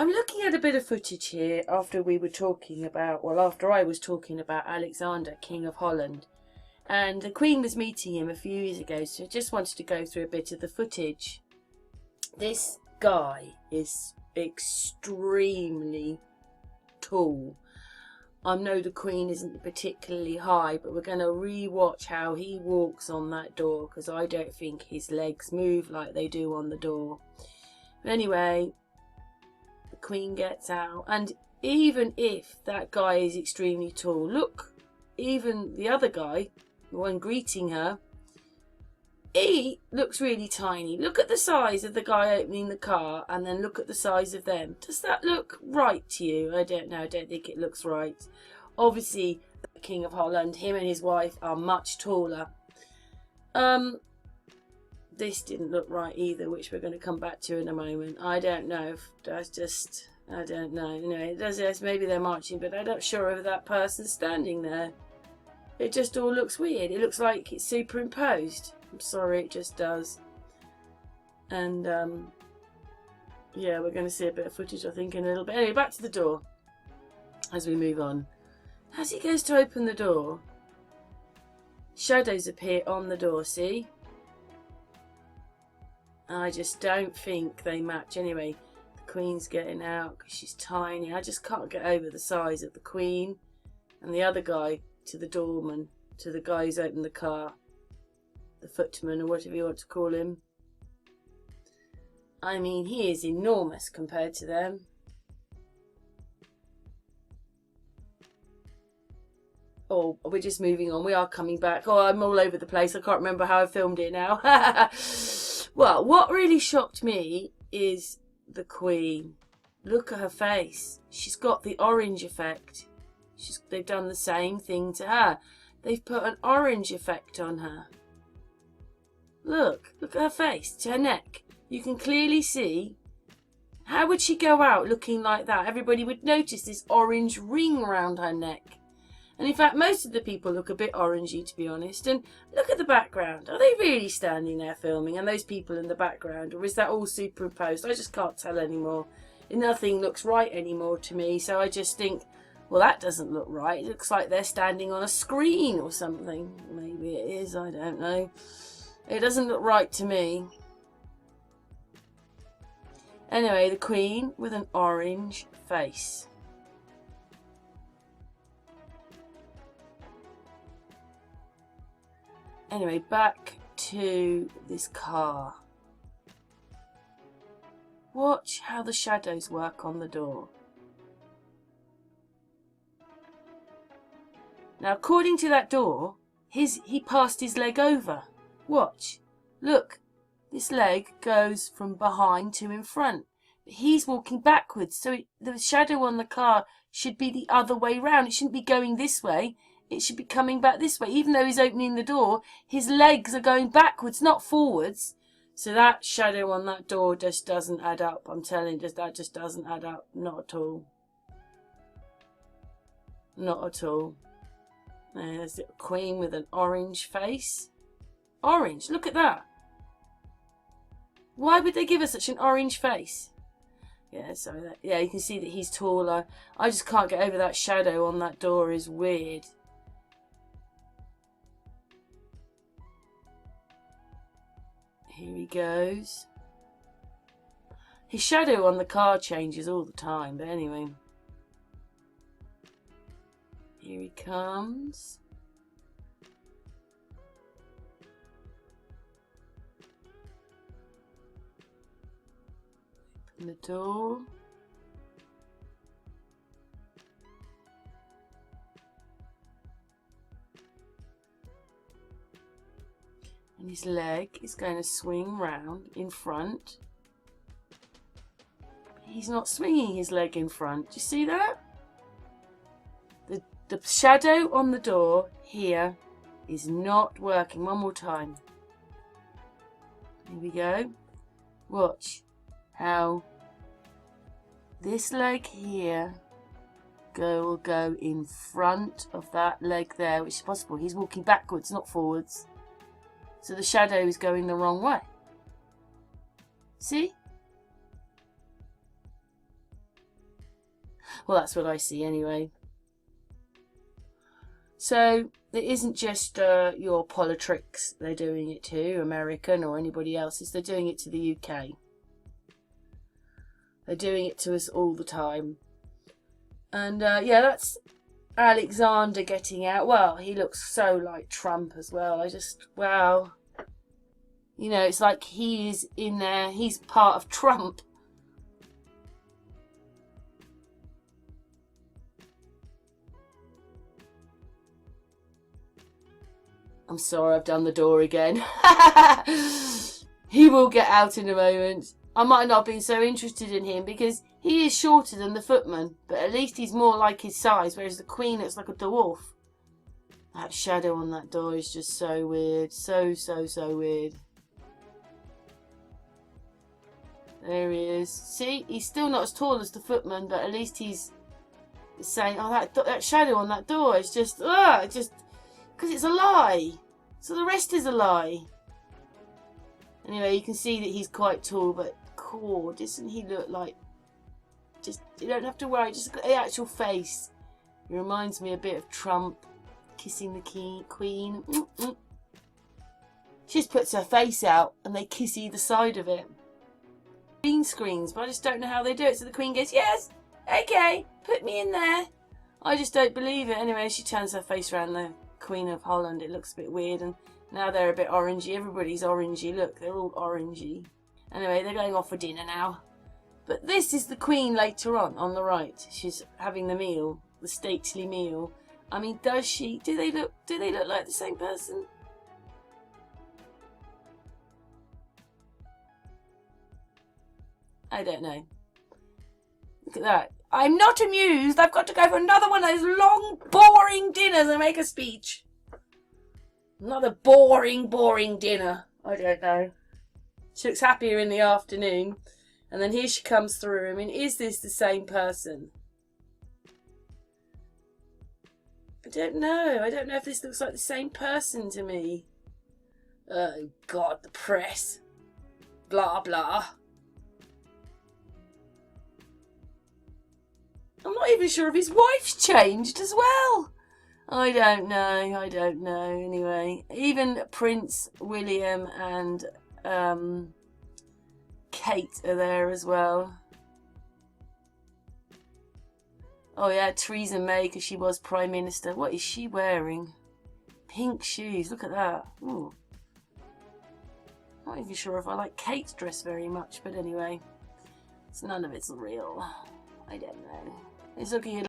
I'm looking at a bit of footage here after I was talking about Alexander, King of Holland. And the Queen was meeting him a few years ago, so I just wanted to go through a bit of the footage. This guy is extremely tall. I know the Queen isn't particularly high, but we're going to re-watch how he walks on that door, because I don't think his legs move like they do on the door. But anyway, the Queen gets out, and even if that guy is extremely tall, look, even the other guy, the one greeting her, he looks really tiny. Look at the size of the guy opening the car, and then look at the size of them. Does that look right to you? I don't know. I don't think it looks right. Obviously, the King of Holland, him and his wife are much taller. This didn't look right either, which we're going to come back to in a moment. I don't know if that's just... I don't know. You know, it does. Yes, maybe they're marching, but I'm not sure if that person's standing there. It just all looks weird. It looks like it's superimposed. I'm sorry, it just does. And yeah, we're going to see a bit of footage, I think, in a little bit. Anyway, back to the door as we move on. As he goes to open the door, shadows appear on the door, see? I just don't think they match. Anyway, the Queen's getting out because she's tiny. I just can't get over the size of the Queen and the other guy to the doorman, to the guy who's opened the car. The footman, or whatever you want to call him. I mean, he is enormous compared to them. Oh, we're just moving on. We are coming back. Oh, I'm all over the place. I can't remember how I filmed it now. Well, what really shocked me is the Queen. Look at her face. She's got the orange effect. They've done the same thing to her. They've put an orange effect on her. Look at her face, to her neck. You can clearly see. How would she go out looking like that? Everybody would notice this orange ring around her neck. And in fact, most of the people look a bit orangey, to be honest. And look at the background. Are they really standing there filming? And those people in the background? Or is that all superimposed? I just can't tell anymore. Nothing looks right anymore to me. So I just think, well, that doesn't look right. It looks like they're standing on a screen or something. Maybe it is, I don't know. It doesn't look right to me. Anyway, the Queen with an orange face. Anyway, back to this car. Watch how the shadows work on the door. Now, according to that door, he passed his leg over. Watch. Look. This leg goes from behind to in front. But he's walking backwards, so the shadow on the car should be the other way round. It shouldn't be going this way. It should be coming back this way. Even though he's opening the door, his legs are going backwards, not forwards. So that shadow on that door just doesn't add up. I'm telling you, that just doesn't add up. Not at all. Not at all. There's the Queen with an orange face. Orange, look at that. Why would they give her such an orange face? Yeah, sorry. Yeah, you can see that he's taller. I just can't get over that shadow on that door. Is weird. Here he goes. His shadow on the car changes all the time, but anyway. Here he comes. Open the door. And his leg is going to swing round in front. He's not swinging his leg in front. Do you see that? The shadow on the door here is not working. One more time. Here we go. Watch how this leg here will go in front of that leg there, which is possible. He's walking backwards, not forwards. So the shadow is going the wrong way. See? Well, that's what I see anyway. So it isn't just your politics they're doing it to, American or anybody else's. They're doing it to the UK. They're doing it to us all the time. And yeah, that's Alexander getting out. Well, he looks so like Trump as well. Wow. You know, it's like he is in there. He's part of Trump. I'm sorry, I've done the door again. He will get out in a moment. I might not have been so interested in him because he is shorter than the footman, but at least he's more like his size, whereas the Queen looks like a dwarf. That shadow on that door is just so weird. So weird. There he is. See, he's still not as tall as the footman, but at least he's saying, oh, that shadow on that door is just, because it's a lie. So the rest is a lie. Anyway, you can see that he's quite tall, but God, doesn't he look like... Just, you don't have to worry, just the actual face. He reminds me a bit of Trump kissing the Queen. She just puts her face out and they kiss either side of it. Green screens, but I just don't know how they do it. So the Queen goes, yes, okay, put me in there. I just don't believe it. Anyway, she turns her face around the Queen of Holland. It looks a bit weird, and now they're a bit orangey. Everybody's orangey. Look, they're all orangey. Anyway, they're going off for dinner now. But this is the Queen later on the right. She's having the meal, the stately meal. I mean, does she? Do they look like the same person? I don't know. Look at that. I'm not amused. I've got to go for another one of those long, boring dinners and make a speech. Another boring dinner. I don't know. She looks happier in the afternoon. And then here she comes through. I mean, is this the same person? I don't know. I don't know if this looks like the same person to me. Oh, God, the press. Blah, blah. I'm not even sure if his wife's changed as well. I don't know. Anyway, even Prince William and Kate are there as well. Oh yeah, Theresa May, because she was Prime Minister. What is she wearing? Pink shoes. Look at that. Ooh. Not even sure if I like Kate's dress very much, but anyway, none of it's real. I don't know. It's looking